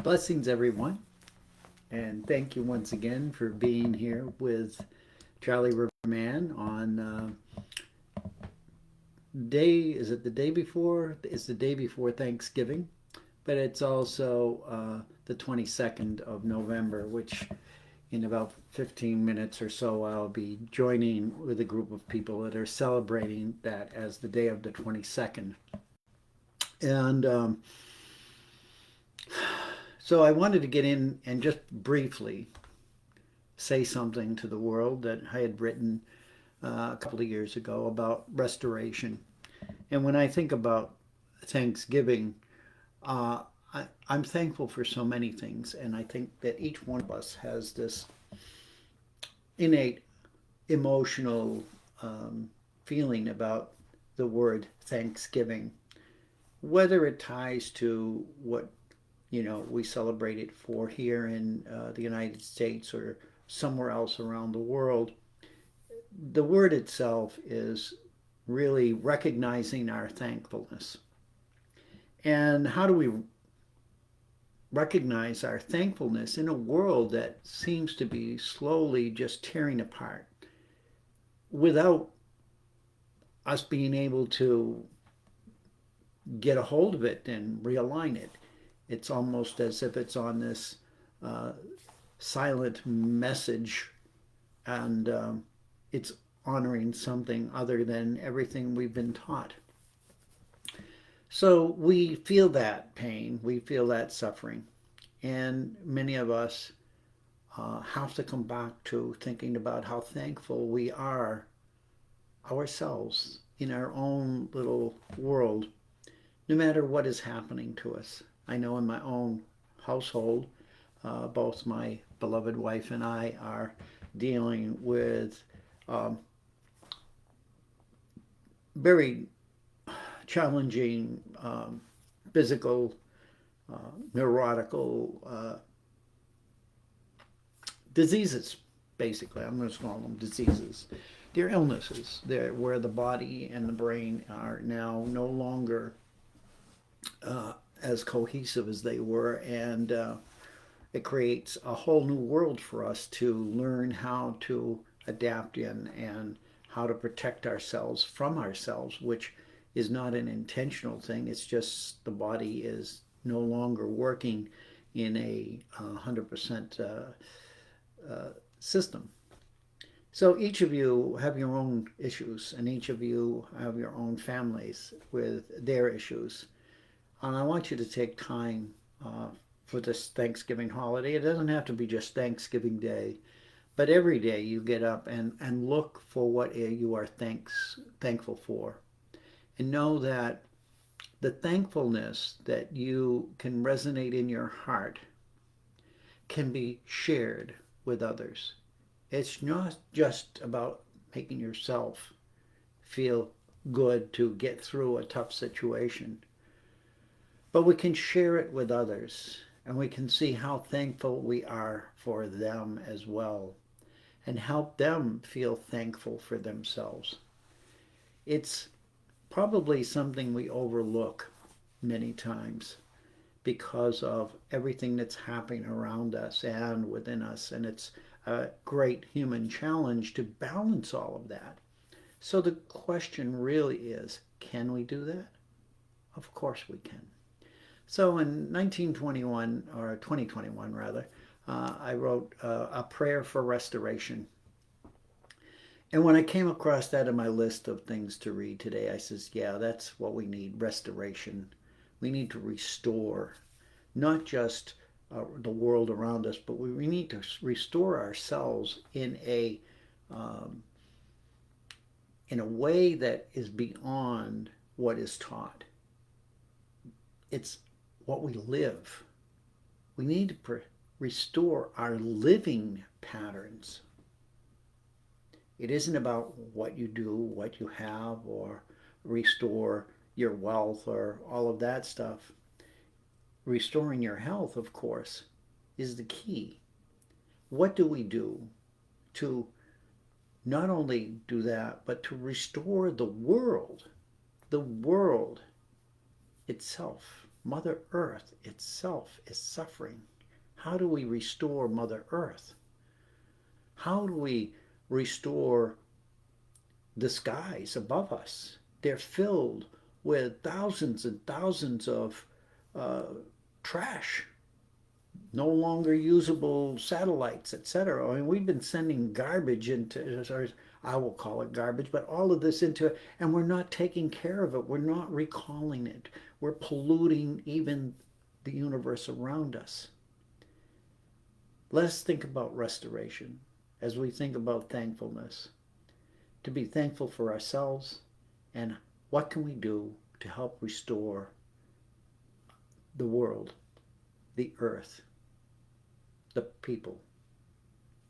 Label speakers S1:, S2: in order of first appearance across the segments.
S1: Blessings, everyone, and thank you once again for being here with Charlie Riverman on day. Is it the day before? It's the day before Thanksgiving, but it's also the 22nd of November, which in about 15 minutes or so I'll be joining with a group of people that are celebrating that as the day of the 22nd. And so I wanted to get in and just briefly say something to the world that I had written a couple of years ago about restoration. And when I think about Thanksgiving, uh, I'm thankful for so many things. And I think that each one of us has this innate emotional feeling about the word Thanksgiving, whether it ties to what we celebrate it for here in the United States or somewhere else around the world. The word itself is really recognizing our thankfulness. And how do we recognize our thankfulness in a world that seems to be slowly just tearing apart without us being able to get a hold of it and realign it? It's almost as if it's on this uh, silent message, and it's honoring something other than everything we've been taught. So we feel that pain, we feel that suffering, and many of us have to come back to thinking about how thankful we are ourselves in our own little world, no matter what is happening to us. I know in my own household, both my beloved wife and I are dealing with um, very challenging physical, neurotical diseases, basically. I'm going to call them diseases. They're illnesses. They're where the body and the brain are now no longer as cohesive as they were, and it creates a whole new world for us to learn how to adapt in and how to protect ourselves from ourselves, which is not an intentional thing. It's just the body is no longer working in a 100% system. So each of you have your own issues, and each of you have your own families with their issues. And I want you to take time for this Thanksgiving holiday. It doesn't have to be just Thanksgiving Day, but every day you get up and look for what you are thankful for. And know that the thankfulness that you can resonate in your heart can be shared with others. It's not just about making yourself feel good to get through a tough situation, but we can share it with others, and we can see how thankful we are for them as well, and help them feel thankful for themselves. It's probably something we overlook many times because of everything that's happening around us and within us. And it's a great human challenge to balance all of that. So the question really is, can we do that? Of course we can. So in 1921, or 2021 rather, I wrote a prayer for restoration. And when I came across that in my list of things to read today, I says, yeah, that's what we need, restoration. We need to restore not just the world around us, but we need to restore ourselves um, in a way that is beyond what is taught. It's what we live. We need to restore our living patterns. It isn't about what you do, what you have, or restore your wealth or all of that stuff. Restoring your health, of course, is the key. What do we do to not only do that, but to restore the world itself? Mother Earth itself is suffering. How do we restore Mother Earth? How do we restore the skies above us? They're filled with thousands and thousands of uh, trash, no longer usable satellites, etc. I mean, we've been sending garbage into, or I will call it garbage, but all of this into, and we're not taking care of it. We're not recalling it. We're polluting even the universe around us. Let's think about restoration as we think about thankfulness. To be thankful for ourselves and what can we do to help restore the world, the earth, the people,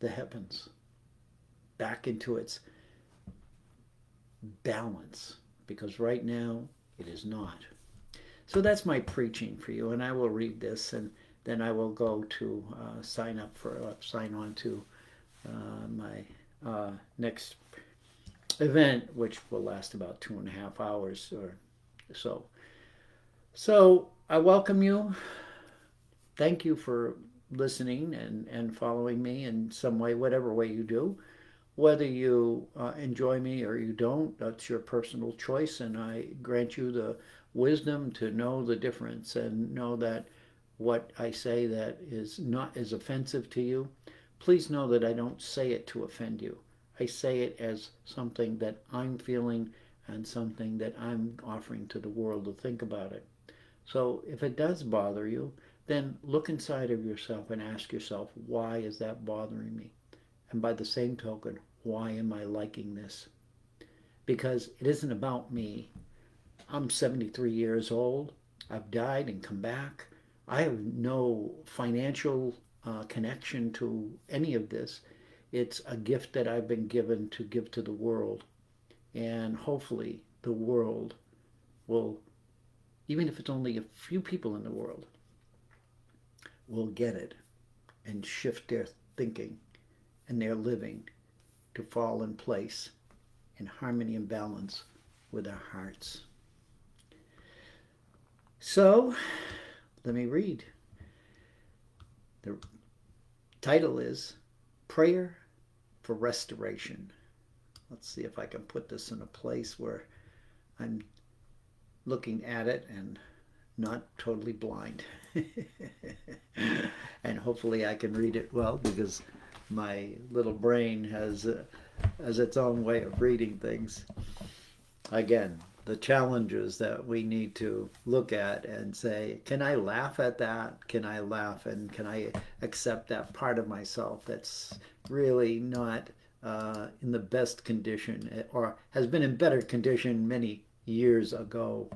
S1: the heavens, back into its balance, because right now it is not. So that's my preaching for you, and I will read this, and then I will go to sign on to my next event, which will last about 2.5 hours or so. So I welcome you. Thank you for listening and following me in some way, whatever way you do. Whether you enjoy me or you don't, that's your personal choice, and I grant you the wisdom to know the difference and know that what I say that is not as offensive to you, please know that I don't say it to offend you. I say it as something that I'm feeling and something that I'm offering to the world to think about it. So if it does bother you, then look inside of yourself and ask yourself, why is that bothering me? And by the same token, why am I liking this? Because it isn't about me. I'm 73 years old. I've died and come back. I have no financial connection to any of this. It's a gift that I've been given to give to the world. And hopefully the world will, even if it's only a few people in the world, will get it and shift their thinking and their living to fall in place in harmony and balance with our hearts. So, let me read. The title is Prayer for Restoration. Let's see if I can put this in a place where I'm looking at it and not totally blind. And hopefully I can read it well, because my little brain has its own way of reading things. Again, the challenges that we need to look at and say, can I laugh at that? Can I laugh and can I accept that part of myself that's really not in the best condition, or has been in better condition many years ago?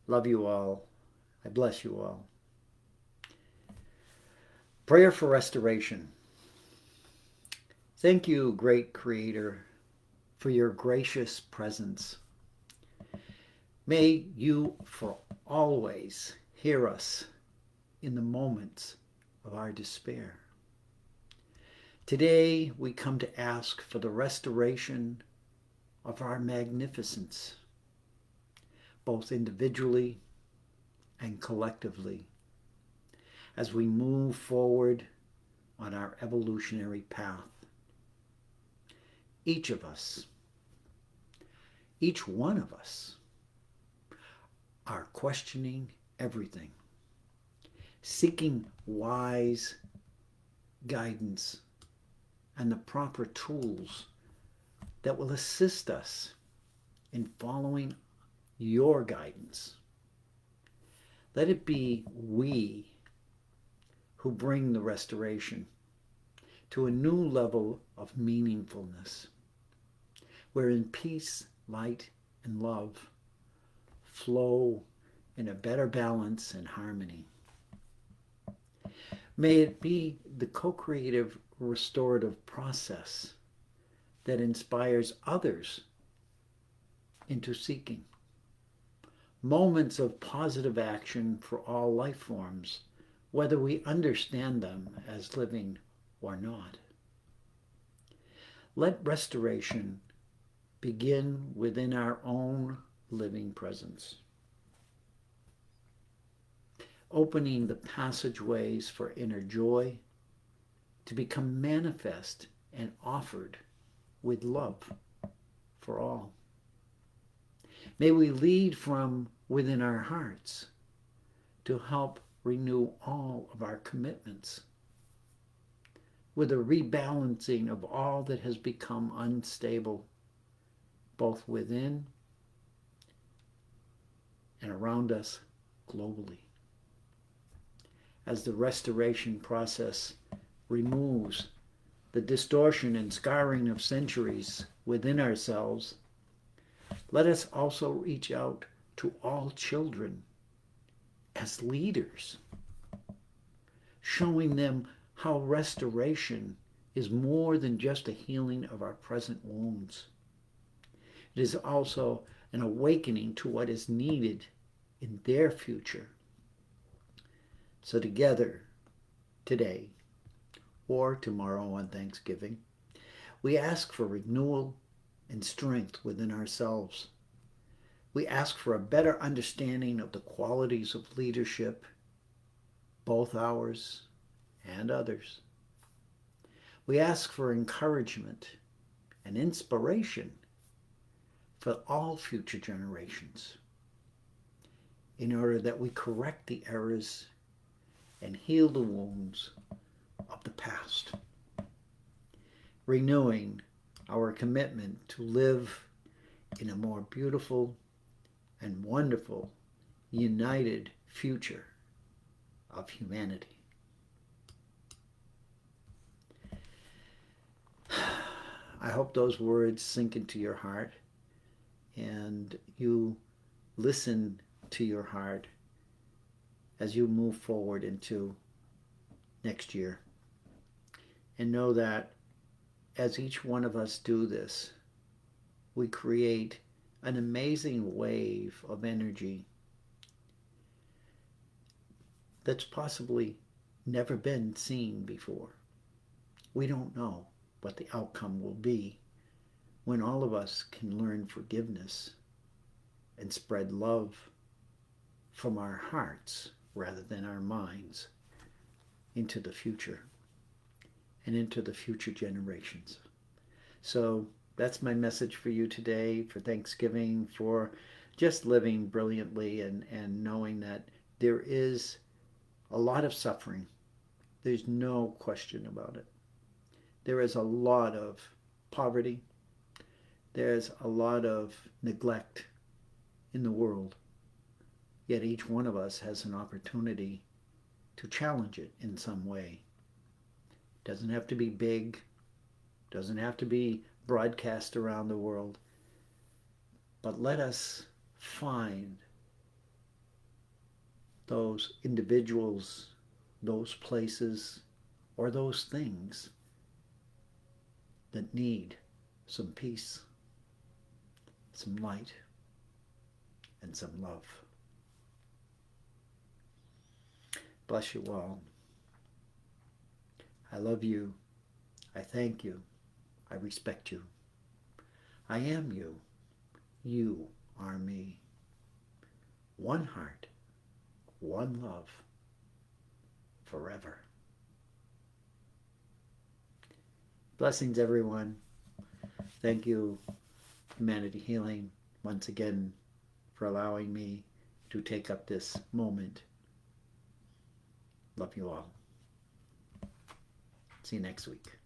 S1: Love you all. I bless you all. Prayer for restoration. Thank you, great Creator, for your gracious presence. May you for always hear us in the moments of our despair. Today we come to ask for the restoration of our magnificence, both individually and collectively, as we move forward on our evolutionary path. Each of us, each one of us, are questioning everything, seeking wise guidance and the proper tools that will assist us in following your guidance. Let it be we who bring the restoration to a new level of meaningfulness, wherein peace, light, and love flow in a better balance and harmony. May it be the co-creative restorative process that inspires others into seeking moments of positive action for all life forms, whether we understand them as living or not. Let restoration begin within our own living presence. opening the passageways for inner joy to become manifest and offered with love for all. May we lead from within our hearts to help renew all of our commitments with a rebalancing of all that has become unstable, both within and around us globally. As the restoration process removes the distortion and scarring of centuries within ourselves, let us also reach out to all children as leaders, showing them how restoration is more than just a healing of our present wounds. It is also an awakening to what is needed in their future. So together, today, or tomorrow on Thanksgiving, we ask for renewal and strength within ourselves. We ask for a better understanding of the qualities of leadership, both ours and others. We ask for encouragement and inspiration for all future generations in order that we correct the errors and heal the wounds of the past, renewing our commitment to live in a more beautiful and wonderful, united future of humanity. I hope those words sink into your heart and you listen to your heart as you move forward into next year. And know that as each one of us do this, we create an amazing wave of energy that's possibly never been seen before. We don't know what the outcome will be when all of us can learn forgiveness and spread love from our hearts rather than our minds into the future and into the future generations. So that's my message for you today, for Thanksgiving, for just living brilliantly and knowing that there is a lot of suffering. There's no question about it. There is a lot of poverty. There's a lot of neglect in the world. Yet each one of us has an opportunity to challenge it in some way. Doesn't have to be big, doesn't have to be broadcast around the world, but let us find those individuals, those places, or those things that need some peace, some light, and some love. Bless you all. I love you. I thank you. I respect you. I am you. You are me. One heart, one love, forever. Blessings, everyone. Thank you, Humanity Healing, once again for allowing me to take up this moment. Love you all. See you next week.